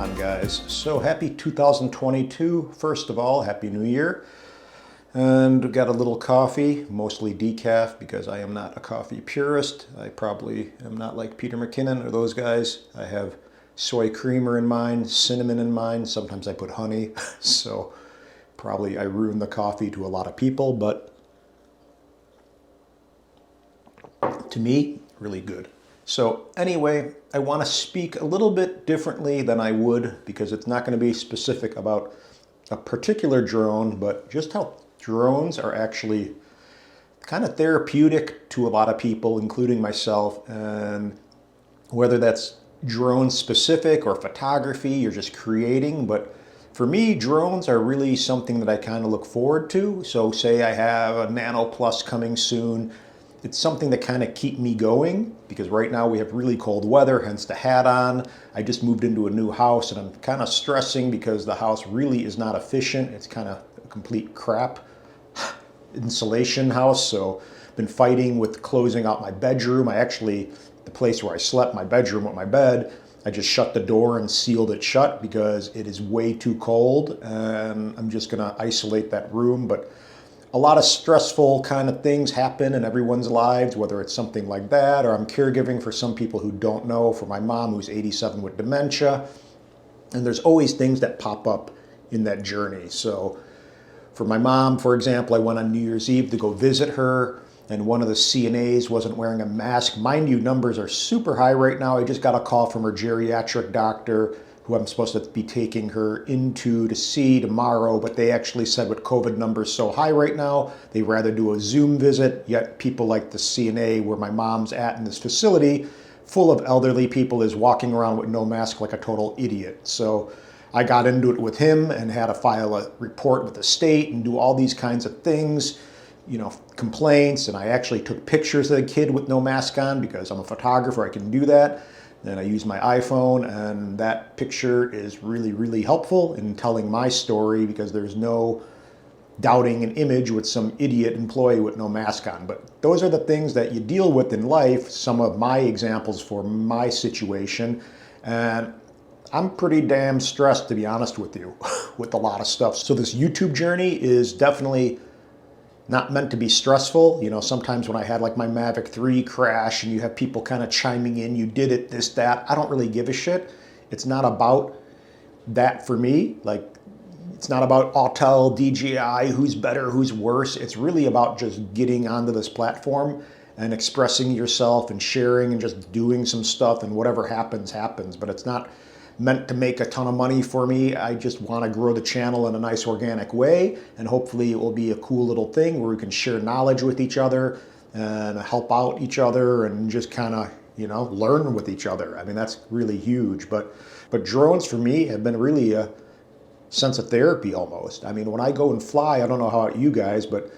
on, guys? So happy 2022. First of all, happy new year. And got a little coffee, mostly decaf because I am not a coffee purist. I probably am not like Peter McKinnon or those guys. I have soy creamer in mine, cinnamon in mine. Sometimes I put honey. So probably I ruin the coffee to a lot of people, but to me, really good. So anyway, I want to speak a little bit differently than I would because it's not going to be specific about a particular drone, but just how drones are actually kind of therapeutic to a lot of people, including myself, and whether that's drone specific or photography or just creating. But for me, drones are really something that I kind of look forward to. So say I have a Nano Plus coming soon. It's something that kind of keep me going because right now we have really cold weather, hence the hat on. I just moved into a new house and I'm kind of stressing because the house really is not efficient. It's kind of a complete crap insulation house. So I've been fighting with closing out my bedroom. The place where I slept, my bedroom with my bed, I just shut the door and sealed it shut because it is way too cold and I'm just gonna isolate that room. But a lot of stressful kind of things happen in everyone's lives, whether it's something like that, or I'm caregiving for some people who don't know, for my mom who's 87 with dementia. And there's always things that pop up in that journey. So for my mom, for example, I went on New Year's Eve to go visit her, and one of the CNAs wasn't wearing a mask. Mind you, numbers are super high right now. I just got a call from her geriatric doctor who I'm supposed to be taking her into to see tomorrow, but they actually said with COVID numbers so high right now, they'd rather do a Zoom visit, yet people like the CNA where my mom's at in this facility, full of elderly people, is walking around with no mask like a total idiot. So I got into it with him and had to file a report with the state and do all these kinds of things, complaints, and I actually took pictures of the kid with no mask on because I'm a photographer, I can do that. Then I use my iPhone, and that picture is really, really helpful in telling my story because there's no doubting an image with some idiot employee with no mask on. But those are the things that you deal with in life, some of my examples for my situation. And I'm pretty damn stressed, to be honest with you, with a lot of stuff. So this YouTube journey is definitely not meant to be stressful. Sometimes when I had like my Mavic 3 crash and you have people kind of chiming in, you did it, this, that, I don't really give a shit. It's not about that for me. Like, it's not about Autel, DJI, who's better, who's worse. It's really about just getting onto this platform and expressing yourself and sharing and just doing some stuff, and whatever happens, happens. But it's not meant to make a ton of money for me. I just want to grow the channel in a nice organic way, and hopefully it will be a cool little thing where we can share knowledge with each other and help out each other and just kind of, learn with each other. I mean, that's really huge. But drones for me have been really a sense of therapy almost. I mean, when I go and fly, I don't know how about you guys, but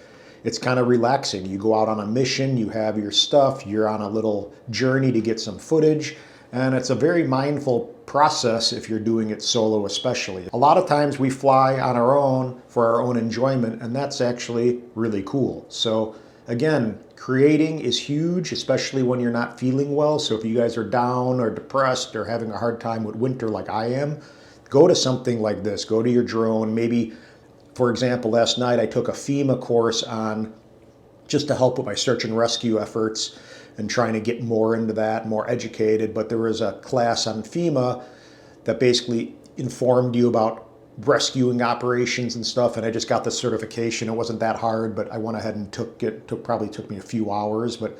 it's kind of relaxing. You go out on a mission, you have your stuff, you're on a little journey to get some footage, and it's a very mindful process if you're doing it solo especially. A lot of times we fly on our own for our own enjoyment, and that's actually really cool. So again, creating is huge, especially when you're not feeling well. So if you guys are down or depressed or having a hard time with winter like I am, go to something like this. Go to your drone. Maybe, for example, last night I took a FEMA course on just to help with my search and rescue efforts and trying to get more into that, more educated. But there was a class on FEMA that basically informed you about rescuing operations and stuff, and I just got the certification. It wasn't that hard, but I went ahead and took it. Probably took me a few hours, but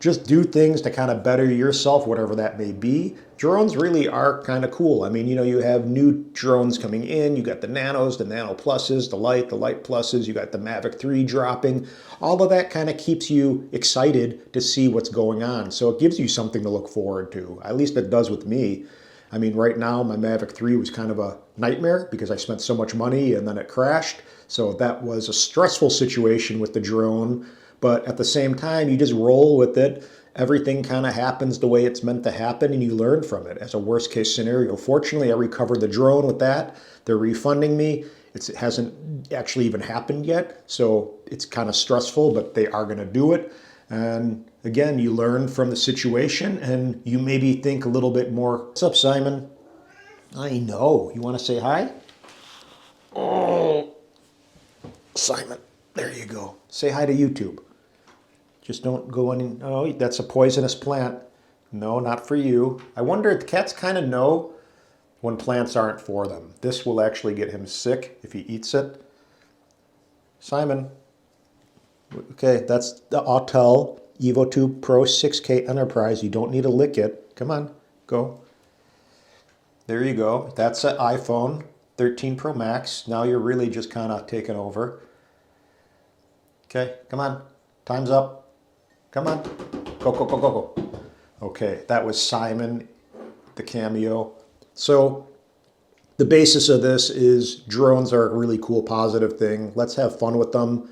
just do things to kind of better yourself, whatever that may be. Drones really are kind of cool. I mean, you have new drones coming in. You got the Nanos, the Nano Pluses, the Light Pluses. You got the Mavic 3 dropping. All of that kind of keeps you excited to see what's going on. So it gives you something to look forward to. At least it does with me. I mean, right now, my Mavic 3 was kind of a nightmare because I spent so much money and then it crashed. So that was a stressful situation with the drone. But at the same time, you just roll with it. Everything kind of happens the way it's meant to happen, and you learn from it as a worst case scenario. Fortunately, I recovered the drone with that. They're refunding me. It hasn't actually even happened yet, so it's kind of stressful, but they are going to do it. And again, you learn from the situation, and you maybe think a little bit more. What's up, Simon? I know. You want to say hi? Oh, Simon, there you go. Say hi to YouTube. Just don't go in. Oh, that's a poisonous plant. No, not for you. I wonder if cats kind of know when plants aren't for them. This will actually get him sick if he eats it. Simon. Okay, that's the Autel Evo 2 Pro 6K Enterprise. You don't need to lick it. Come on, go. There you go. That's an iPhone 13 Pro Max. Now you're really just kind of taking over. Okay, come on. Time's up. Come on. Go, go, go, go, go. Okay, that was Simon, the cameo. So the basis of this is drones are a really cool, positive thing. Let's have fun with them.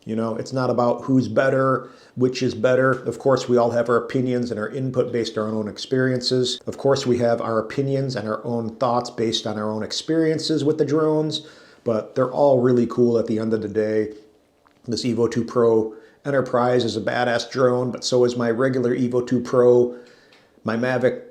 You know, it's not about who's better, which is better. Of course, we all have our opinions and our input based on our own experiences. Of course, we have our opinions and our own thoughts based on our own experiences with the drones, but they're all really cool at the end of the day. This Evo 2 Pro Enterprise is a badass drone, but so is my regular Evo 2 Pro. My Mavic,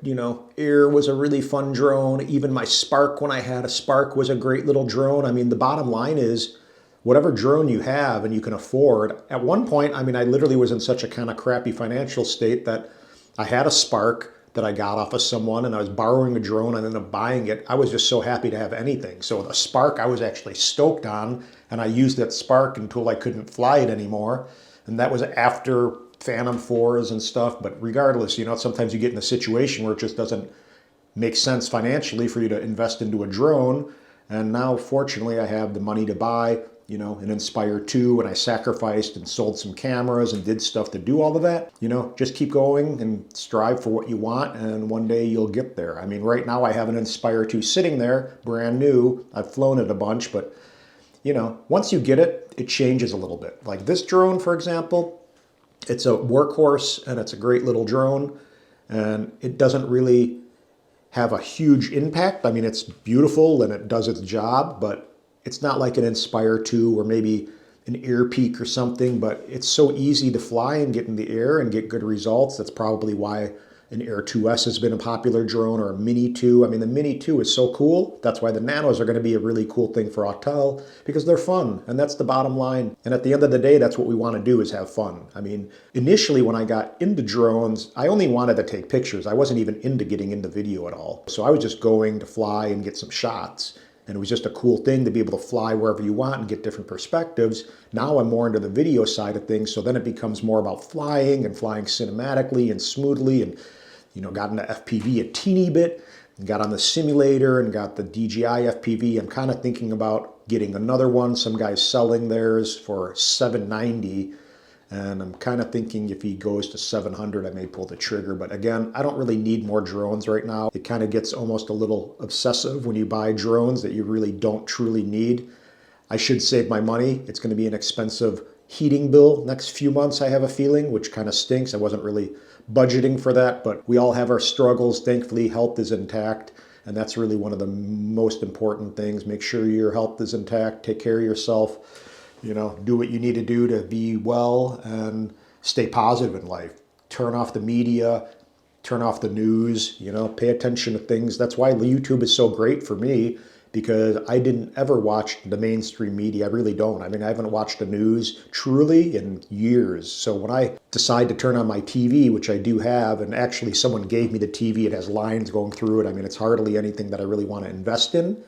Air was a really fun drone. Even my Spark, when I had a Spark, was a great little drone. I mean, the bottom line is, whatever drone you have and you can afford. At one point, I literally was in such a kind of crappy financial state that I had a Spark that I got off of someone and I was borrowing a drone and ended up buying it. I was just so happy to have anything. So the Spark I was actually stoked on, and I used that Spark until I couldn't fly it anymore. And that was after Phantom 4s and stuff. But regardless, sometimes you get in a situation where it just doesn't make sense financially for you to invest into a drone. And now, fortunately, I have the money to buy an Inspire 2, and I sacrificed and sold some cameras and did stuff to do all of that. Just keep going and strive for what you want, and one day you'll get there. Right now I have an Inspire 2 sitting there, brand new. I've flown it a bunch, but once you get it, it changes a little bit. Like this drone, for example, it's a workhorse and it's a great little drone, and it doesn't really have a huge impact. It's beautiful and it does its job, but it's not like an Inspire 2 or maybe an Air Peak or something, but it's so easy to fly and get in the air and get good results. That's probably why an Air 2S has been a popular drone, or a Mini 2. The Mini 2 is so cool. That's why the Nanos are going to be a really cool thing for Autel, because they're fun, and that's the bottom line. And at the end of the day, that's what we want to do, is have fun. Initially when I got into drones, I only wanted to take pictures. I wasn't even into getting into video at all. So I was just going to fly and get some shots. And it was just a cool thing to be able to fly wherever you want and get different perspectives. Now I'm more into the video side of things, so then it becomes more about flying and flying cinematically and smoothly, and got into FPV a teeny bit, and got on the simulator and got the DJI FPV. I'm kind of thinking about getting another one. Some guy's selling theirs for $790. And I'm kind of thinking if he goes to 700, I may pull the trigger. But again, I don't really need more drones right now. It kind of gets almost a little obsessive when you buy drones that you really don't truly need. I should save my money. It's going to be an expensive heating bill next few months, I have a feeling, which kind of stinks. I wasn't really budgeting for that, but we all have our struggles. Thankfully, health is intact. And that's really one of the most important things. Make sure your health is intact. Take care of yourself. Do what you need to do to be well and stay positive in life. Turn off the media, turn off the news, pay attention to things. That's why YouTube is so great for me, because I didn't ever watch the mainstream media. I really don't. I haven't watched the news truly in years. So when I decide to turn on my TV, which I do have, and actually someone gave me the TV, it has lines going through it. It's hardly anything that I really want to invest in,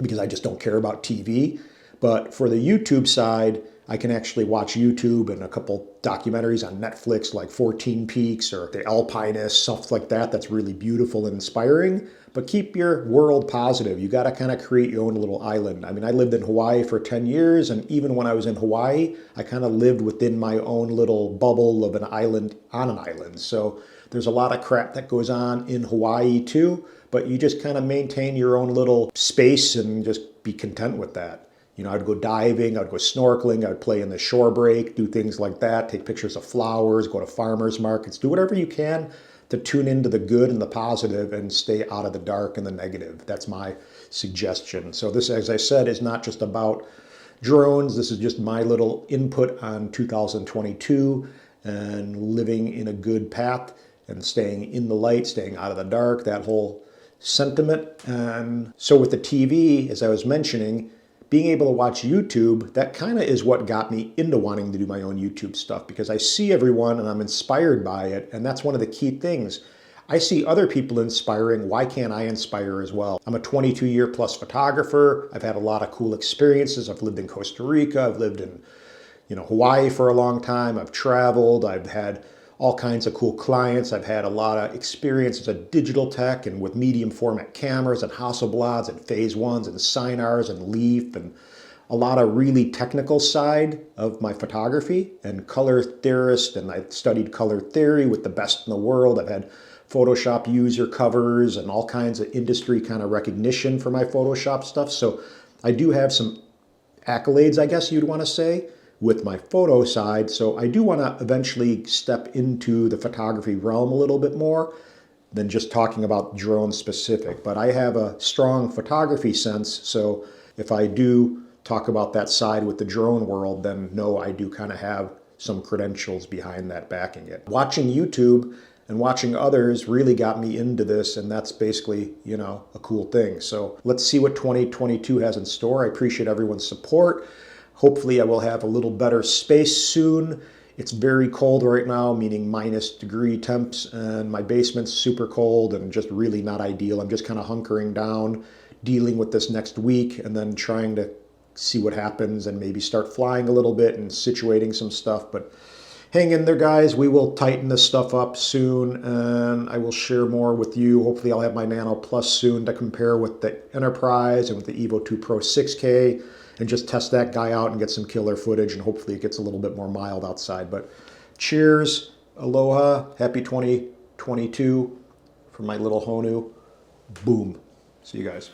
because I just don't care about TV. But for the YouTube side, I can actually watch YouTube and a couple documentaries on Netflix, like 14 Peaks or The Alpinist, stuff like that. That's really beautiful and inspiring. But keep your world positive. You got to kind of create your own little island. I lived in Hawaii for 10 years, and even when I was in Hawaii, I kind of lived within my own little bubble of an island on an island. So there's a lot of crap that goes on in Hawaii too, but you just kind of maintain your own little space and just be content with that. I'd go diving, I'd go snorkeling, I'd play in the shore break, do things like that, take pictures of flowers, go to farmers markets, do whatever you can to tune into the good and the positive and stay out of the dark and the negative. That's my suggestion. So this, as I said, is not just about drones. This is just my little input on 2022 and living in a good path and staying in the light, staying out of the dark, that whole sentiment. And so with the TV, as I was mentioning, being able to watch YouTube, that kind of is what got me into wanting to do my own YouTube stuff, because I see everyone and I'm inspired by it. And that's one of the key things. I see other people inspiring. Why can't I inspire as well? I'm a 22-year plus photographer. I've had a lot of cool experiences. I've lived in Costa Rica. I've lived in, Hawaii for a long time. I've traveled. I've had all kinds of cool clients. I've had a lot of experience as a digital tech and with medium format cameras and Hasselblads and Phase 1s and Sinars and Leaf, and a lot of really technical side of my photography, and color theorist, and I studied color theory with the best in the world. I've had Photoshop user covers and all kinds of industry kind of recognition for my Photoshop stuff. So I do have some accolades, I guess you'd want to say, with my photo side. So I do want to eventually step into the photography realm a little bit more than just talking about drone specific. But I have a strong photography sense. So if I do talk about that side with the drone world, then no, I do kind of have some credentials behind that backing it. Watching YouTube and watching others really got me into this, and that's basically, a cool thing. So let's see what 2022 has in store. I appreciate everyone's support. Hopefully I will have a little better space soon. It's very cold right now, meaning -degree temps, and my basement's super cold and just really not ideal. I'm just kind of hunkering down, dealing with this next week, and then trying to see what happens and maybe start flying a little bit and situating some stuff. But hang in there, guys. We will tighten this stuff up soon, and I will share more with you. Hopefully I'll have my Nano Plus soon to compare with the Enterprise and with the Evo 2 Pro 6K, and just test that guy out and get some killer footage, and hopefully it gets a little bit more mild outside. But cheers, aloha, happy 2022 from my little Honu. Boom. See you guys.